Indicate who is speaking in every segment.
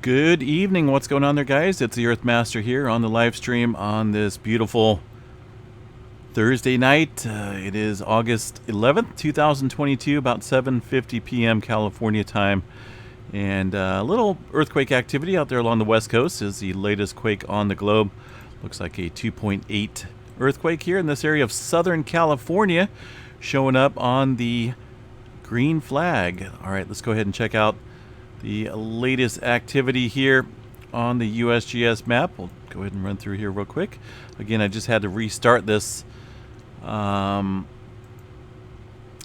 Speaker 1: Good evening. What's going on there, guys? It's the Earthmaster here on the live stream on this beautiful Thursday night. It is August 11th, 2022, about 7:50 p.m. California time. And a little earthquake activity out there along the west coast is the latest quake on the globe. Looks like a 2.8 earthquake here in this area of Southern California, showing up on the green flag. All right, let's go ahead and check out the latest activity here on the USGS map. We'll go ahead and run through here real quick. Again, I just had to restart this and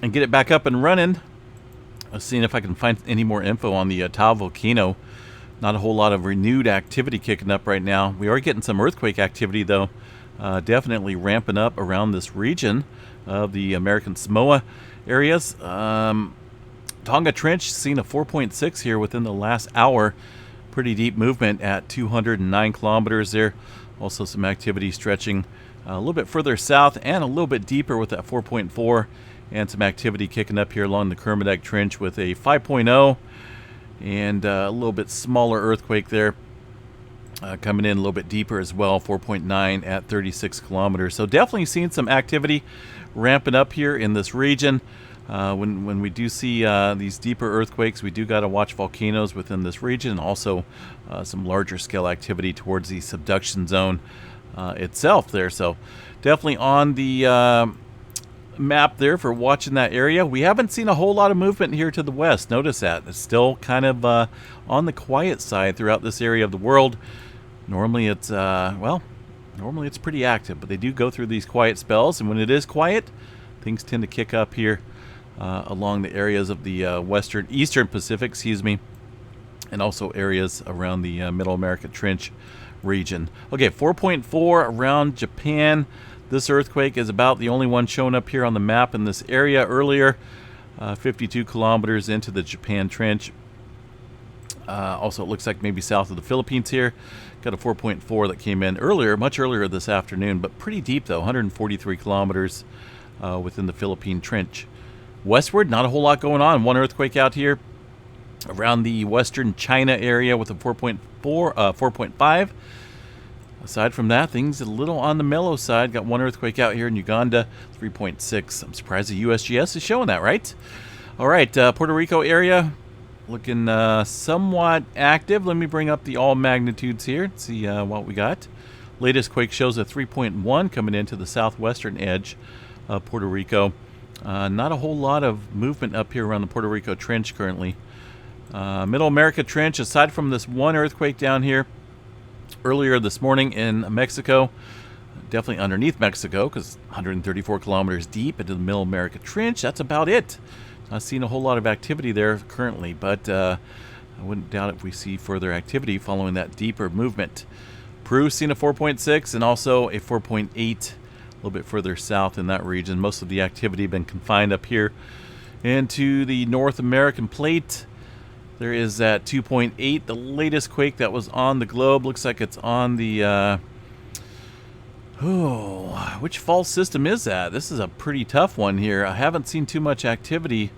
Speaker 1: get it back up and running. I was seeing if I can find any more info on the Tahoe Volcano. Not a whole lot of renewed activity kicking up right now. We are getting some earthquake activity, though. Definitely ramping up around this region of the American Samoa areas. Tonga Trench seen a 4.6 here within the last hour. Pretty deep movement at 209 kilometers there. Also some activity stretching a little bit further south and a little bit deeper with that 4.4. And some activity kicking up here along the Kermadec Trench with a 5.0. And a little bit smaller earthquake there. Coming in a little bit deeper as well, 4.9 at 36 kilometers. So definitely seeing some activity ramping up here in this region. When we do see these deeper earthquakes, we do got to watch volcanoes within this region, and also some larger scale activity towards the subduction zone itself there. So definitely on the map there for watching that area. We haven't seen a whole lot of movement here to the west. Notice that. It's still kind of on the quiet side throughout this area of the world. Normally it's, normally it's pretty active, but they do go through these quiet spells, and when it is quiet, things tend to kick up here along the areas of the eastern Pacific, and also areas around the Middle America Trench region. Okay, 4.4 around Japan. This earthquake is about the only one showing up here on the map in this area earlier, 52 kilometers into the Japan Trench. Also, it looks like maybe south of the Philippines here. Got a 4.4 that came in earlier, much earlier this afternoon, but pretty deep though, 143 kilometers within the Philippine Trench. Westward, not a whole lot going on. One earthquake out here around the western China area with a 4.5. Aside from that, things a little on the mellow side. Got one earthquake out here in Uganda, 3.6. I'm surprised the USGS is showing that, right? All right, Puerto Rico area looking somewhat active. Let me bring up the all magnitudes here and see what we got. Latest quake shows a 3.1 coming into the southwestern edge of Puerto Rico. Not a whole lot of movement up here around the Puerto Rico Trench currently. Middle America Trench, aside from this one earthquake down here earlier this morning in Mexico, definitely underneath Mexico because 134 kilometers deep into the Middle America Trench. That's about it. Not seeing a whole lot of activity there currently, but I wouldn't doubt if we see further activity following that deeper movement. Peru seen a 4.6 and also a 4.8 a little bit further south in that region. Most of the activity been confined up here into the North American plate. There is that 2.8, the latest quake that was on the globe. Looks like it's on the, which fault system is that? This is a pretty tough one here. I haven't seen too much activity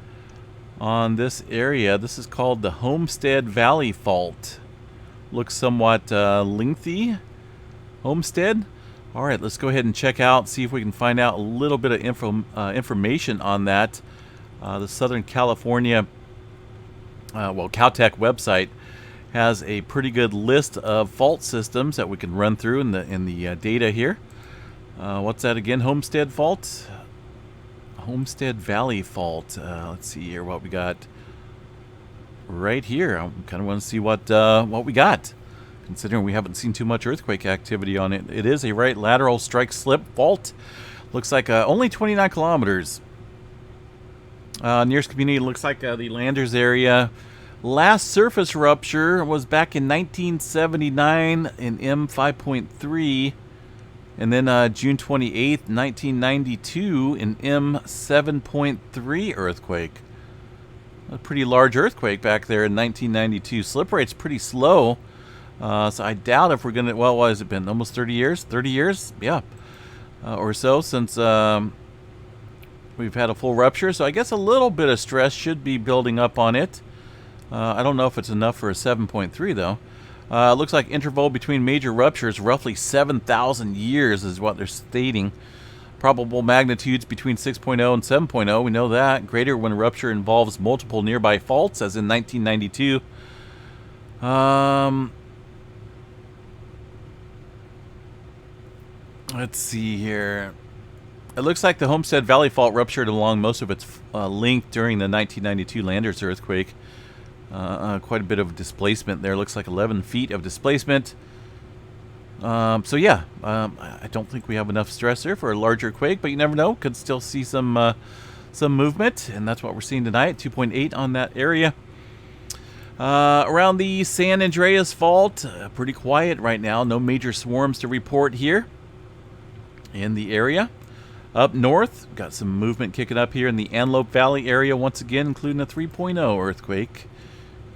Speaker 1: on this area. This is called the Homestead Valley Fault. Looks somewhat lengthy. Homestead. All right, let's go ahead and check out, see if we can find out a little bit of information on that. The Southern California Caltech website has a pretty good list of fault systems that we can run through in the data here. What's that again? Homestead Fault? Homestead Valley Fault. Let's see here what we got right here. I kind of want to see what we got, considering we haven't seen too much earthquake activity on it. It is a right lateral strike slip fault. Looks like only 29 kilometers. Nearest community looks like the Landers area. Last surface rupture was back in 1979 in M5.3, and then June 28th, 1992 in M7.3 earthquake. A pretty large earthquake back there in 1992. Slip rate's pretty slow, so I doubt if we're gonna. Well, what has it been? Almost 30 years? 30 years? Yeah, or so since we've had a full rupture. So I guess a little bit of stress should be building up on it. I don't know if it's enough for a 7.3 though. Looks like interval between major ruptures roughly 7,000 years is what they're stating. Probable magnitudes between 6.0 and 7.0. We know that. Greater when a rupture involves multiple nearby faults, as in 1992. Let's see here. It looks like the Homestead Valley Fault ruptured along most of its length during the 1992 Landers earthquake. Quite a bit of displacement there. Looks like 11 feet of displacement. So yeah, I don't think we have enough stress there for a larger quake, but you never know. Could still see some movement, and that's what we're seeing tonight. 2.8 on that area. Around the San Andreas Fault, pretty quiet right now. No major swarms to report here in the area. Up north, got some movement kicking up here in the Antelope Valley area once again, including a 3.0 earthquake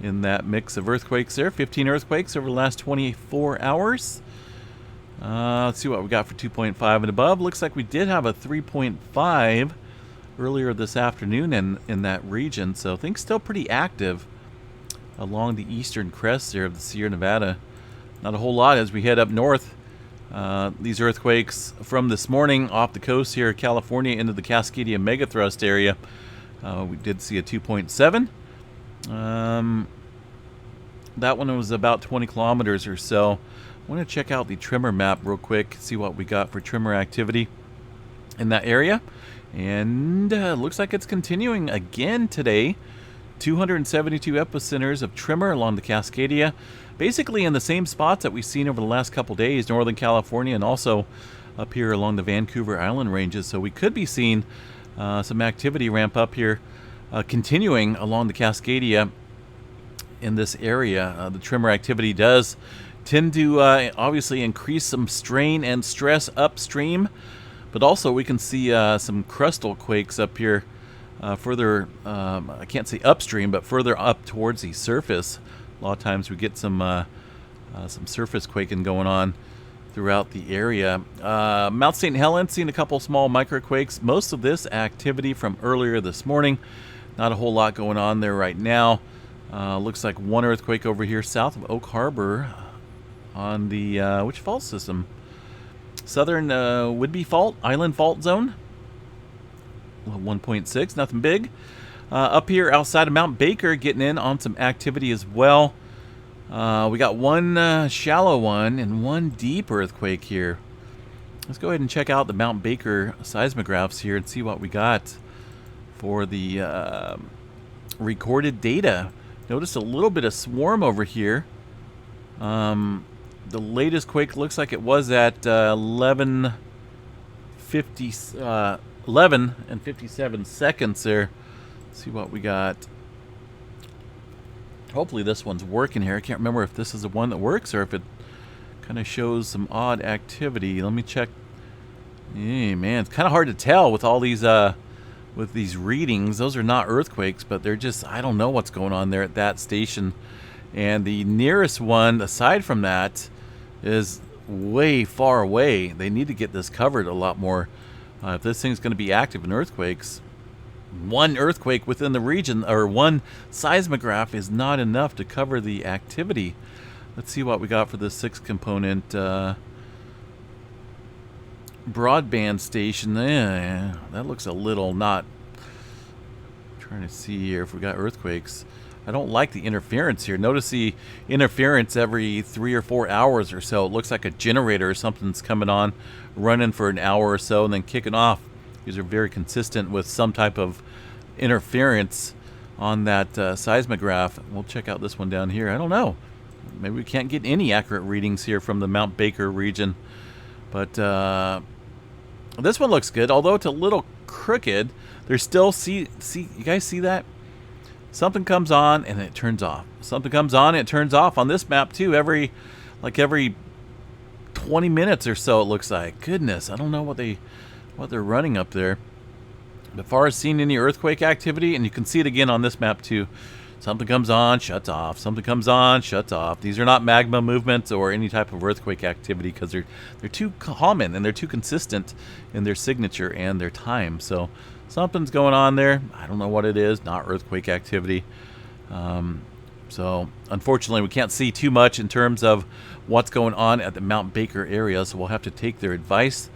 Speaker 1: in that mix of earthquakes there. 15 earthquakes over the last 24 hours. Let's see what we got for 2.5 and above. Looks like we did have a 3.5 earlier this afternoon in that region, so things still pretty active along the eastern crest there of the Sierra Nevada. Not a whole lot as we head up north. These earthquakes from this morning off the coast here, California, into the Cascadia megathrust area. We did see a 2.7. That one was about 20 kilometers or so. I want to check out the tremor map real quick, see what we got for tremor activity in that area. And looks like it's continuing again today. 272 epicenters of tremor along the Cascadia, basically in the same spots that we've seen over the last couple days, Northern California and also up here along the Vancouver Island ranges. So we could be seeing some activity ramp up here, continuing along the Cascadia in this area. The tremor activity does tend to obviously increase some strain and stress upstream, but also we can see some crustal quakes up here further, I can't say upstream, but further up towards the surface. A lot of times we get some surface quaking going on throughout the area. Mount St. Helens seen a couple small microquakes. Most of this activity from earlier this morning. Not a whole lot going on there right now. Looks like one earthquake over here south of Oak Harbor on the which fault system? Southern Whidbey Fault, Island Fault Zone. 1.6, nothing big. Up here outside of Mount Baker, getting in on some activity as well. We got one shallow one and one deep earthquake here. Let's go ahead and check out the Mount Baker seismographs here and see what we got for the recorded data. Notice a little bit of swarm over here. The latest quake looks like it was at 11 and 57 seconds there. Let's see what we got. Hopefully this one's working here. I can't remember if this is the one that works or if it kind of shows some odd activity. Let me check. Hey, man, it's kind of hard to tell with all these with these readings. Those are not earthquakes, but they're just, I don't know what's going on there at that station. And the nearest one aside from that is way far away. They need to get this covered a lot more. If this thing's going to be active in earthquakes, one earthquake within the region or one seismograph is not enough to cover the activity. Let's see what we got for the 6-component broadband station. That looks a little not. Trying to see here if we got earthquakes. I don't like the interference here. Notice the interference every 3 or 4 hours or so. It looks like a generator or something's coming on, running for an hour or so, and then kicking off. These are very consistent with some type of interference on that seismograph. We'll check out this one down here. I don't know. Maybe we can't get any accurate readings here from the Mount Baker region. But this one looks good, although it's a little crooked. There's still, you guys see that? Something comes on and it turns off. Something comes on and it turns off on this map too. Every 20 minutes or so it looks like. Goodness, I don't know what they're running up there. As far as seeing any earthquake activity, and you can see it again on this map too. Something comes on, shuts off. Something comes on, shuts off. These are not magma movements or any type of earthquake activity because they're too common and they're too consistent in their signature and their time. So something's going on there. I don't know what it is. Not earthquake activity. So unfortunately, we can't see too much in terms of what's going on at the Mount Baker area. So we'll have to take their advice,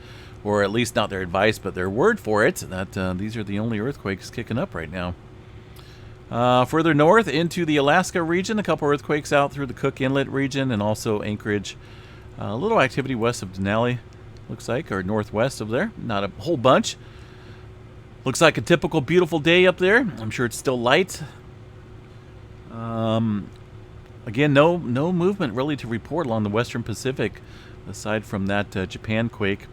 Speaker 1: or at least not their advice, but their word for it, that these are the only earthquakes kicking up right now. Further north into the Alaska region, a couple earthquakes out through the Cook Inlet region and also Anchorage. A little activity west of Denali, looks like, or northwest of there. Not a whole bunch. Looks like a typical beautiful day up there. I'm sure it's still light. Again, no movement really to report along the Western Pacific, aside from that Japan quake.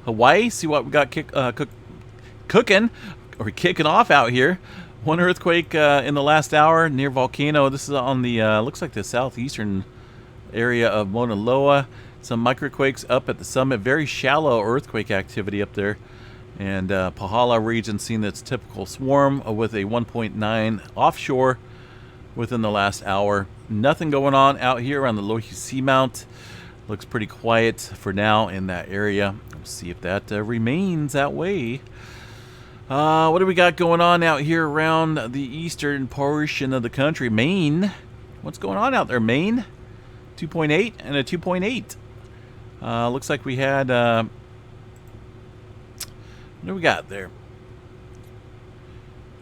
Speaker 1: Hawaii, see what we got cooking or kicking off out here. One earthquake in the last hour near Volcano. This is on the looks like the southeastern area of Mauna Loa. Some microquakes up at the summit. Very shallow earthquake activity up there. And Pahala region seen its typical swarm with a 1.9 offshore within the last hour. Nothing going on out here around the Loihi Seamount. Looks pretty quiet for now in that area. We'll see if that remains that way. What do we got going on out here around the eastern portion of the country? Maine. What's going on out there, Maine? 2.8 and a 2.8. Looks like we had... what do we got there?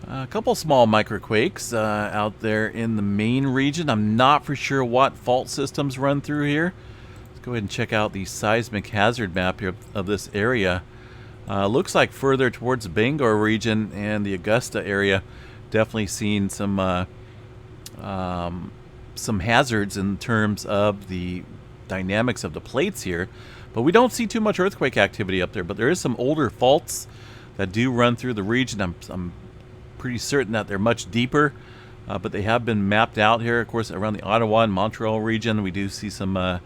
Speaker 1: A couple small microquakes out there in the Maine region. I'm not for sure what fault systems run through here. Let's go ahead and check out the seismic hazard map here of this area. Looks like further towards the Bangor region and the Augusta area, definitely seen some hazards in terms of the dynamics of the plates here. But we don't see too much earthquake activity up there. But there is some older faults that do run through the region. I'm pretty certain that they're much deeper, but they have been mapped out here. Of course, around the Ottawa and Montreal region, we do see some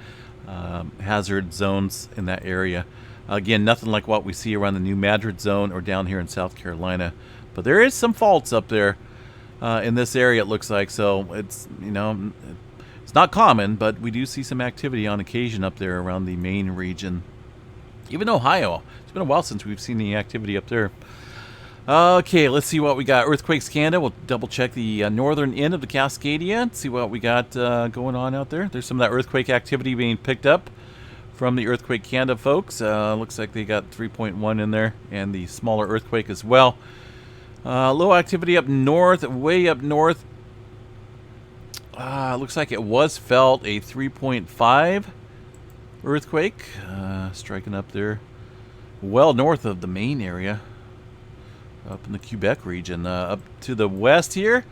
Speaker 1: hazard zones in that area. Again, nothing like what we see around the New Madrid zone or down here in South Carolina. But there is some faults up there in this area, it looks like. So it's, you know, it's not common, but we do see some activity on occasion up there around the Maine region. Even Ohio. It's been a while since we've seen any activity up there. Okay, let's see what we got. Earthquakes Canada. We'll double check the northern end of the Cascadia and see what we got going on out there. There's some of that earthquake activity being picked up from the Earthquake Canada folks. Looks like they got 3.1 in there, and the smaller earthquake as well. Low activity up north, way up north. Looks like it was felt a 3.5 earthquake, striking up there well north of the main area, up in the Quebec region. Up to the west here,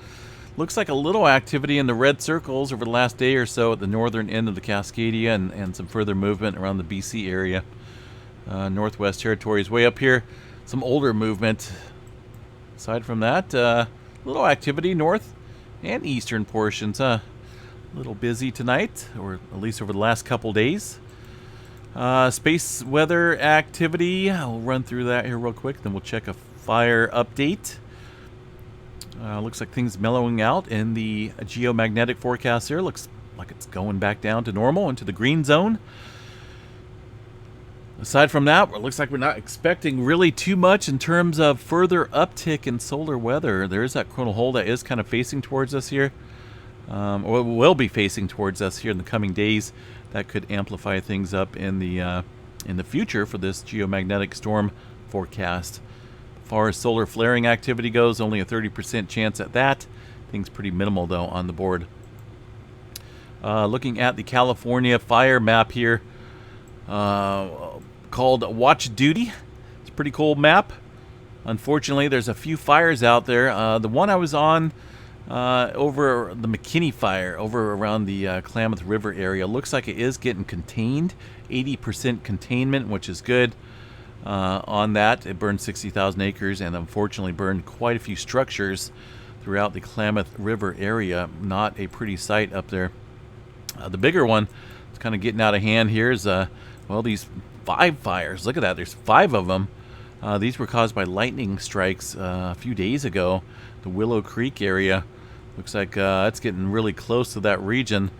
Speaker 1: looks like a little activity in the red circles over the last day or so at the northern end of the Cascadia, and some further movement around the BC area. Northwest Territories way up here, some older movement. Aside from that, little activity north and eastern portions. A little busy tonight, or at least over the last couple days. Space weather activity, I'll run through that here real quick, then we'll check a fire update. Looks like things mellowing out in the geomagnetic forecast here. Looks like it's going back down to normal, into the green zone. Aside from that, it looks like we're not expecting really too much in terms of further uptick in solar weather. There is that coronal hole that is kind of facing towards us here, or will be facing towards us here in the coming days. That could amplify things up in the future for this geomagnetic storm forecast. As far as solar flaring activity goes, only a 30% chance at that. Things pretty minimal though on the board. Looking at the California fire map here, called Watch Duty. It's a pretty cool map. Unfortunately, there's a few fires out there. The one I was on over the McKinney fire over around the Klamath River area looks like it is getting contained. 80% containment, which is good. On that, it burned 60,000 acres and unfortunately burned quite a few structures throughout the Klamath River area. Not a pretty sight up there. The bigger one, it's kind of getting out of hand here, is well, these 5 fires. Look at that, there's 5 of them. These were caused by lightning strikes a few days ago. The Willow Creek area looks like it's getting really close to that region.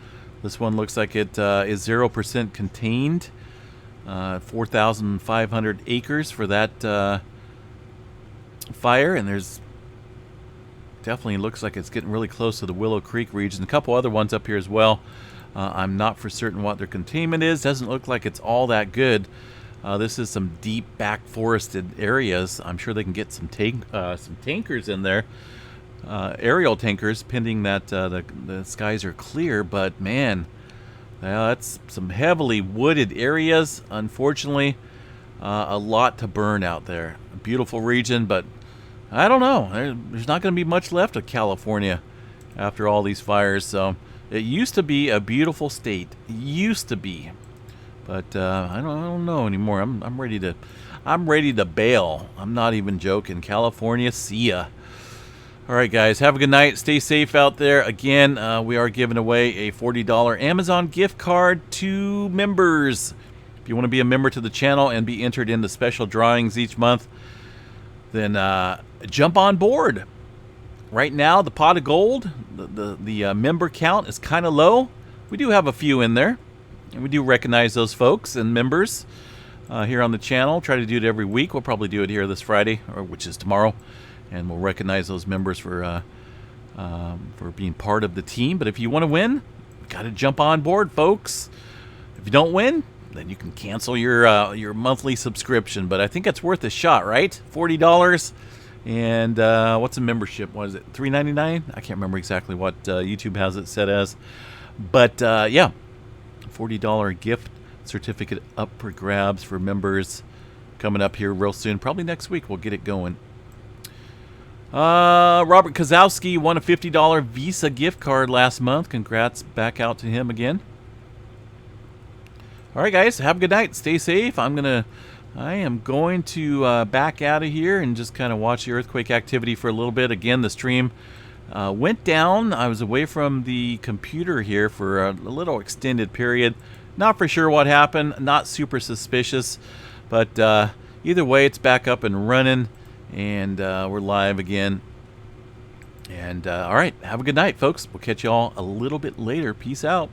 Speaker 1: This one looks like it is 0% contained. 4,500 acres for that fire, and there's Definitely looks like it's getting really close to the Willow Creek region. A couple other ones up here as well. I'm not for certain what their containment is. Doesn't look like it's all that good. This is some deep back forested areas. I'm sure they can get some tankers in there. Aerial tankers, pending that the skies are clear. But man, that's some heavily wooded areas. Unfortunately, a lot to burn out there. A beautiful region, but I don't know. There's not going to be much left of California after all these fires. So it used to be a beautiful state. It used to be, but I don't know anymore. I'm ready to bail. I'm not even joking. California, see ya. All right, guys. Have a good night. Stay safe out there. Again, we are giving away a $40 Amazon gift card to members. If you want to be a member to the channel and be entered into special drawings each month, then jump on board. Right now, the pot of gold, the member count is kind of low. We do have a few in there, and we do recognize those folks and members here on the channel. Try to do it every week. We'll probably do it here this Friday, or which is tomorrow, and we'll recognize those members for being part of the team. But if you want to win, you got to jump on board, folks. If you don't win, then you can cancel your monthly subscription. But I think it's worth a shot, right? $40. And what's a membership? What is it? $3.99? I can't remember exactly what YouTube has it set as. But yeah, $40 gift certificate up for grabs for members coming up here real soon. Probably next week we'll get it going. Robert Kozowski won a $50 Visa gift card last month. Congrats back out to him again. All right, guys, have a good night. Stay safe. I am going to back out of here and just kind of watch the earthquake activity for a little bit. Again, the stream went down. I was away from the computer here for a little extended period. Not for sure what happened. Not super suspicious. But either way, it's back up and running. And we're live again. And all right, have a good night, folks. We'll catch you all a little bit later. Peace out.